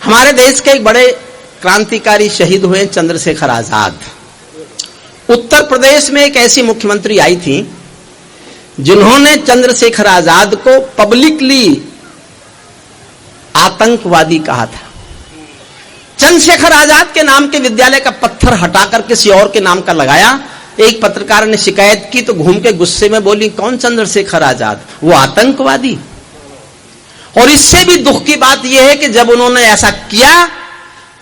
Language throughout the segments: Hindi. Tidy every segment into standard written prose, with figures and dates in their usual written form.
हमारे देश के एक बड़े क्रांतिकारी शहीद हुए चंद्रशेखर आजाद। उत्तर प्रदेश में एक ऐसी मुख्यमंत्री आई थी जिन्होंने चंद्रशेखर आजाद को पब्लिकली आतंकवादी कहा था। चंद्रशेखर आजाद के नाम के विद्यालय का पत्थर हटाकर किसी और के नाम का लगाया। एक पत्रकार ने शिकायत की तो घूम के गुस्से में बोली, कौन चंद्रशेखर आजाद, वो आतंकवादी। और इससे भी दुख की बात यह है कि जब उन्होंने ऐसा किया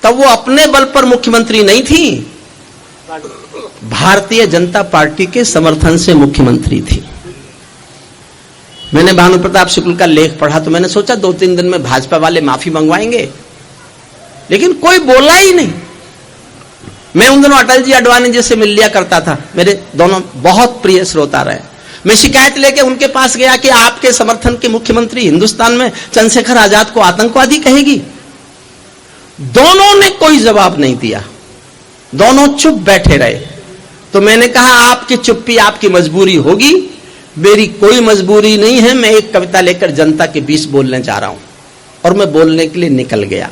तब वो अपने बल पर मुख्यमंत्री नहीं थी, भारतीय जनता पार्टी के समर्थन से मुख्यमंत्री थी। मैंने भानु प्रताप शुक्ल का लेख पढ़ा तो मैंने सोचा 2-3 दिन में भाजपा वाले माफी मंगवाएंगे, लेकिन कोई बोला ही नहीं। मैं उन दिनों अटल जी अडवाणी जी से मिल लिया करता था, मेरे दोनों बहुत प्रिय श्रोता रहे। मैं शिकायत लेके उनके पास गया कि आपके समर्थन के मुख्यमंत्री हिंदुस्तान में चंद्रशेखर आजाद को आतंकवादी कहेगी। दोनों ने कोई जवाब नहीं दिया, दोनों चुप बैठे रहे। तो मैंने कहा आपकी चुप्पी आपकी मजबूरी होगी, मेरी कोई मजबूरी नहीं है। मैं एक कविता लेकर जनता के बीच बोलने जा रहा हूं। और मैं बोलने के लिए निकल गया।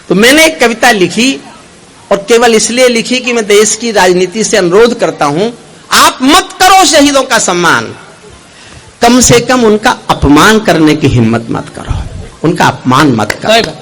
तो मैंने एक कविता लिखी और केवल इसलिए लिखी कि मैं देश की राजनीति से अनुरोध करता हूं, आप मत करो शहीदों का सम्मान, कम से कम उनका अपमान करने की हिम्मत मत करो, उनका अपमान मत करो।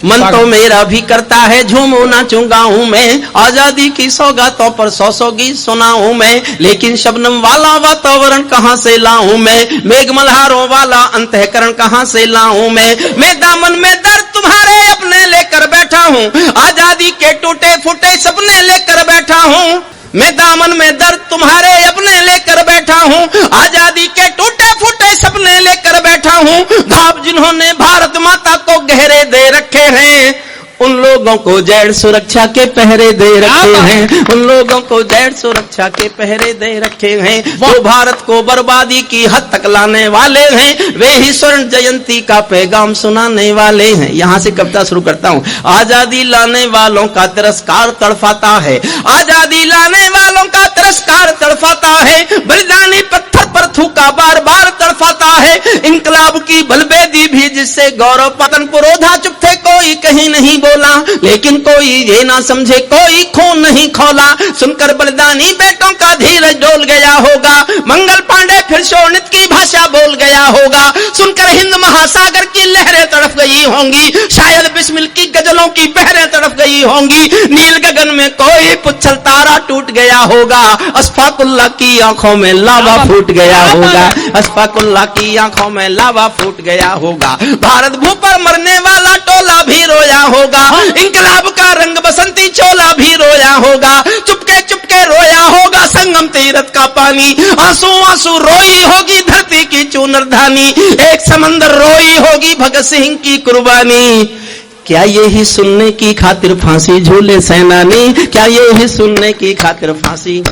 मन तो मेरा भी करता है झूमू नाचूं गाऊं मैं, आजादी की सौगातों पर 100 गीत सुनाऊं मैं, लेकिन शबनम वाला वातावरण कहां से लाऊं मैं, मेघ मल्हारों वाला अंतःकरण कहां से लाऊं मैं दामन में दर्द तुम्हारे अपने लेकर बैठा हूं, आजादी के टूटे फूटे सपने लेकर बैठा हूं। मैं दामन में दर्द तुम्हारे अपने लेकर बैठा हूं, आजादी के टूटे फूटे सपने लेकर बैठा हूं। घाव जिन्होंने भारत माता को गहरे दे रखे हैं, उन लोगों को जैड़ सुरक्षा के पहरे दे रखे हैं, उन लोगों को जैड़ सुरक्षा के पहरे दे रखे हैं। वो भारत को बर्बादी की हद तक लाने वाले हैं, वे ही स्वर्ण जयंती का पैगाम सुनाने वाले हैं। यहां से कविता शुरू करता हूं। आजादी लाने वालों का तिरस्कार तड़फाता है, आजादी लाने वालों का तिरस्कार तड़फाता है, बलिदानी पत्थर पर थूका बार बार तड़फाता है। इंकलाब की बलबेदी भी जिससे गौरव पतन पुरोधा चुप थे, कोई कहीं नहीं बोला, लेकिन कोई ये ना समझे कोई खून नहीं खोला। सुनकर बलिदानी बेटों का धीरज डोल गया होगा, मंगल पांडे फिर शोणित की भाषा बोल गया होगा। सुनकर हिंद महासागर की लहरें तड़फ गई होंगी, शायद बिस्मिल की गजलों की बहरें तड़फ गई होंगी। नील गगन में कोई पुच्छल तारा टूट गया होगा, अशफाकुल्लाह की आंखों में लावा फूट गया होगा, अशफाकुल्लाह की आंखों में लावा फूट गया होगा। भारत भू पर मरने वाला टोला भी रोया होगा, इंकलाब का रंग बसंती चोला भी रोया होगा। चुपके चुपके रोया होगा संगम तीरथ का पानी, आंसू आंसू रोई होगी धरती की चूनरधानी, एक समंदर रोई होगी भगत सिंह की कुर्बानी। क्या ये ही सुनने की खातिर फांसी झूले सेनानी, क्या ये ही सुनने की खातिर फांसी।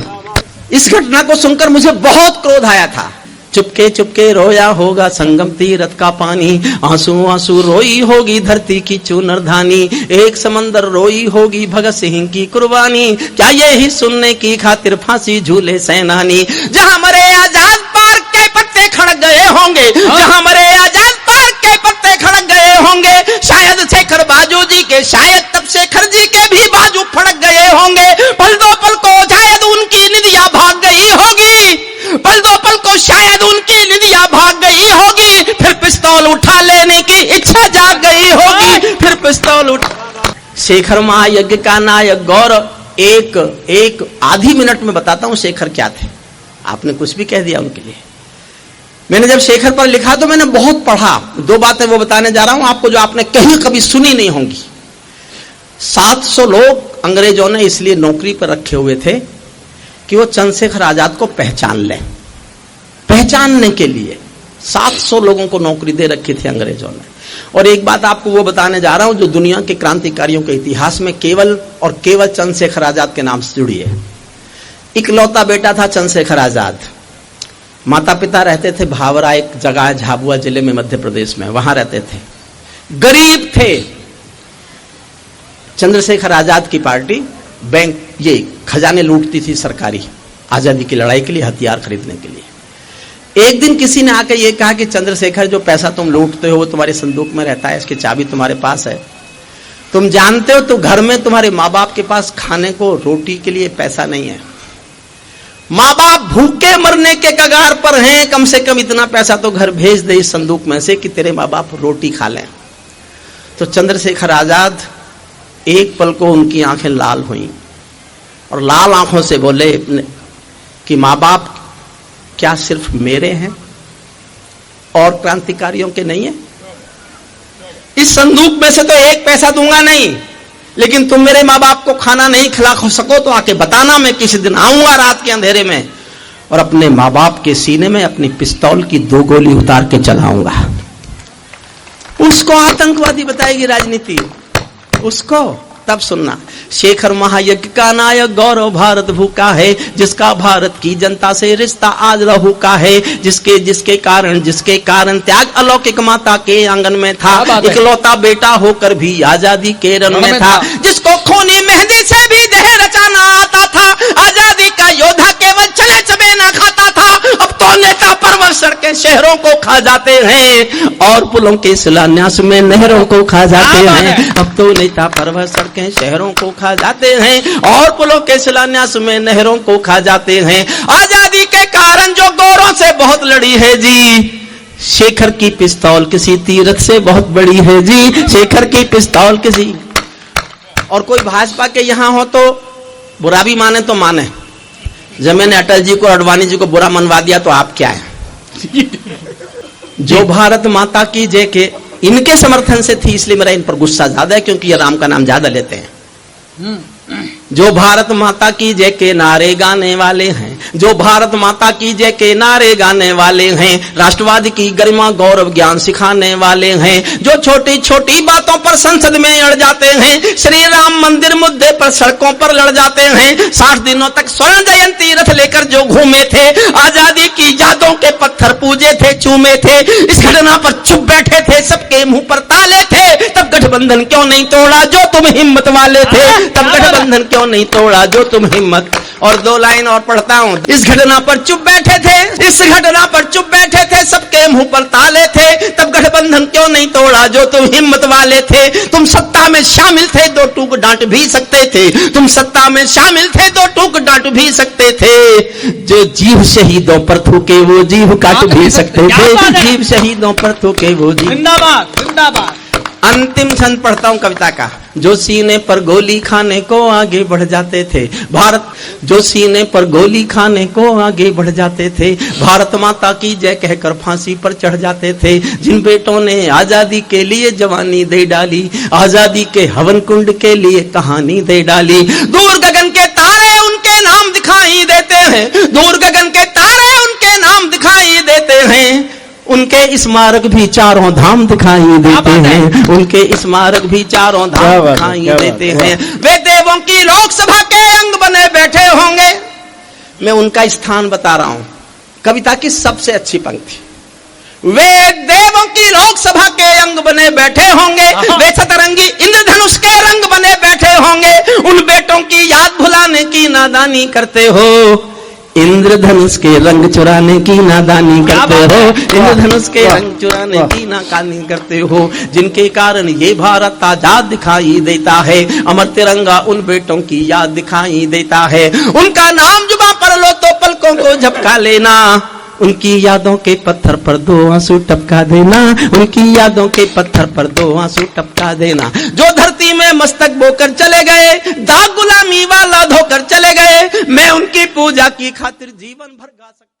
इस घटना को सुनकर मुझे बहुत क्रोध आया था। चुपके चुपके रोया होगा संगम तीरथ का पानी, आंसू आंसू रोई होगी धरती की चूनरधानी, एक समंदर रोई होगी भगत सिंह की कुर्बानी। क्या ये ही सुनने की खातिर फांसी झूले सेनानी। जहां मरे आजाद पार्क के पत्ते खड़क गए होंगे, जहां मरे आजाद पार्क के पत्ते खड़क गए होंगे, शायद शेखर बाजू जी के, शायद तब शेखर जी के भी बाजू फड़क गए होंगे। पल दो पल को शायद उनकी निदिया भाग गई होगी, पल दो पल को शायद उनकी निदिया भाग गई होगी, फिर पिस्तौल उठा लेने की इच्छा जाग गई होगी, फिर पिस्तौल उठा। शेखर महायज्ञ का नायक गौरव, एक आधी मिनट में बताता हूं शेखर क्या थे। आपने कुछ भी कह दिया उनके लिए। मैंने जब शेखर पर लिखा तो मैंने बहुत पढ़ा। 2 बातें वो बताने जा रहा हूं आपको जो आपने कहीं कभी सुनी नहीं होंगी। 700 लोग अंग्रेजों ने इसलिए नौकरी पर रखे हुए थे कि वो चंद्रशेखर आजाद को पहचान लें। पहचानने के लिए 700 लोगों को नौकरी दे रखी थी अंग्रेजों ने। और एक बात आपको वो बताने जा रहा हूं जो दुनिया के क्रांतिकारियों के इतिहास में केवल और केवल चंद्रशेखर आजाद के नाम से जुड़ी है। इकलौता बेटा था चंद्रशेखर आजाद। माता पिता रहते थे भावरा, एक जगह झाबुआ जिले में मध्य प्रदेश में, वहां रहते थे। गरीब थे। चंद्रशेखर आजाद की पार्टी बैंक ये खजाने लूटती थी सरकारी, आजादी की लड़ाई के लिए हथियार खरीदने के लिए। एक दिन किसी ने आकर ये कहा कि चंद्रशेखर जो पैसा तुम लूटते हो वो तुम्हारे संदूक में रहता है, इसकी चाबी तुम्हारे पास है। तुम जानते हो तो घर में तुम्हारे माँ बाप के पास खाने को रोटी के लिए पैसा नहीं है, माँ बाप भूखे मरने के कगार पर हैं, कम से कम इतना पैसा तो घर भेज दे इस संदूक में से कि तेरे माँ बाप रोटी खा लें। तो चंद्रशेखर आजाद एक पल को उनकी आंखें लाल हुई और लाल आंखों से बोले कि माँ बाप क्या सिर्फ मेरे हैं और क्रांतिकारियों के नहीं है? इस संदूक में से तो एक पैसा दूंगा नहीं, लेकिन तुम मेरे माँ बाप को खाना नहीं खिला सको तो आके बताना, मैं किसी दिन आऊंगा रात के अंधेरे में और अपने माँ बाप के सीने में अपनी पिस्तौल की 2 गोली उतार के चलाऊंगा। उसको आतंकवादी बताएगी राजनीति, उसको तब सुनना। शेखर महायज्ञ का नायक गौरव भारत भूखा है, जिसका भारत की जनता से रिश्ता आज लहू का है, जिसके कारण त्याग अलौकिक माता के आंगन में था, इकलौता बेटा होकर भी आजादी के रण में था, जिसको खूनी मेहंदी से भी देह रचाना आता था, आजादी का योद्धा केवल चले चबे ना खाता था। अब तो नेता परवर सड़कें शहरों को खा जाते हैं और पुलों के शिलान्यास में नहरों को खा जाते हैं। अब तो नेता परवर सड़कें शहरों को खा जाते हैं और पुलों के शिलान्यास में नहरों को खा जाते हैं। आजादी के कारण जो गोरों से बहुत लड़ी है जी, शेखर की पिस्तौल किसी तीरथ से बहुत बड़ी है जी, शेखर की पिस्तौल किसी। और कोई भाजपा के यहां हो तो बुरा भी माने तो माने, जब मैंने अटल जी को अडवाणी जी को बुरा मनवा दिया तो आप क्या है? जो भारत माता की जय के इनके समर्थन से थी, इसलिए मेरा इन पर गुस्सा ज्यादा है, क्योंकि ये राम का नाम ज्यादा लेते हैं। जो भारत माता की जय के नारे गाने वाले हैं, जो भारत माता की जय के नारे गाने वाले हैं, राष्ट्रवाद की गरिमा गौरव ज्ञान सिखाने वाले हैं, जो छोटी छोटी बातों पर संसद में अड़ जाते हैं, श्री राम मंदिर मुद्दे पर सड़कों पर लड़ जाते हैं, 60 दिनों तक स्वर्ण जयंती रथ लेकर जो घूमे थे, आजादी की यादों के पत्थर पूजे थे, चूमे थे, इस घटना पर चुप बैठे थे, सबके मुंह पर ताले थे, तब गठबंधन क्यों नहीं तोड़ा जो तुम हिम्मत वाले थे, तब गठबंधन क्यों नहीं तोड़ा जो तुम हिम्मत। और 2 लाइन और पढ़ता हूं। इस घटना पर चुप बैठे थे, इस घटना पर चुप बैठे थे, सबके मुंह पर ताले थे, तब गठबंधन क्यों नहीं तोड़ा जो तुम हिम्मत वाले थे। तुम सत्ता में शामिल थे, 2 टूक डांट भी सकते थे, तुम सत्ता में शामिल थे, 2 टूक डांट भी सकते थे, जो जीव शहीदों पर थूके वो जीव काट भी सकते थे, जीव शहीदों पर थूके वो जीव। जिंदाबाद जिंदाबाद। अंतिम छंद पढ़ता हूं कविता का। जो सीने पर गोली खाने को आगे बढ़ जाते थे भारत, जो सीने पर गोली खाने को आगे बढ़ जाते थे, भारत माता की जय कहकर फांसी पर चढ़ जाते थे, जिन बेटों ने आजादी के लिए जवानी दे डाली, आजादी के हवन कुंड के लिए कहानी दे डाली। दूर गगन के तारे उनके नाम दिखाई देते हैं, दूर गगन के तारे उनके नाम दिखाई देते हैं, उनके स्मारक भी 4 धाम दिखाई देते हैं, उनके स्मारक भी 4 धाम दिखाई देते हैं। वे देवों की लोकसभा के अंग बने बैठे होंगे। मैं उनका स्थान बता रहा हूं, कविता की सबसे अच्छी पंक्ति। वे देवों की लोकसभा के अंग बने बैठे होंगे, वे सतरंगी इंद्रधनुष के रंग बने बैठे होंगे, उन बेटों की याद भुलाने की नादानी करते हो, इंद्रधनुष के रंग चुराने की नादानी करते हो, इंद्रधनुष के रंग चुराने की नाकानी करते हो, जिनके कारण ये भारत आजाद दिखाई देता है, अमर तिरंगा उन बेटों की याद दिखाई देता है। उनका नाम जुबां पर लो तो पलकों को झपका लेना, उनकी यादों के पत्थर पर 2 आंसू टपका देना, उनकी यादों के पत्थर पर 2 आंसू टपका देना। जो धरती में मस्तक बोकर चले गए, दाग गुलामी वाला धोकर चले गए, मैं उनकी पूजा की खातिर जीवन भर गा सकता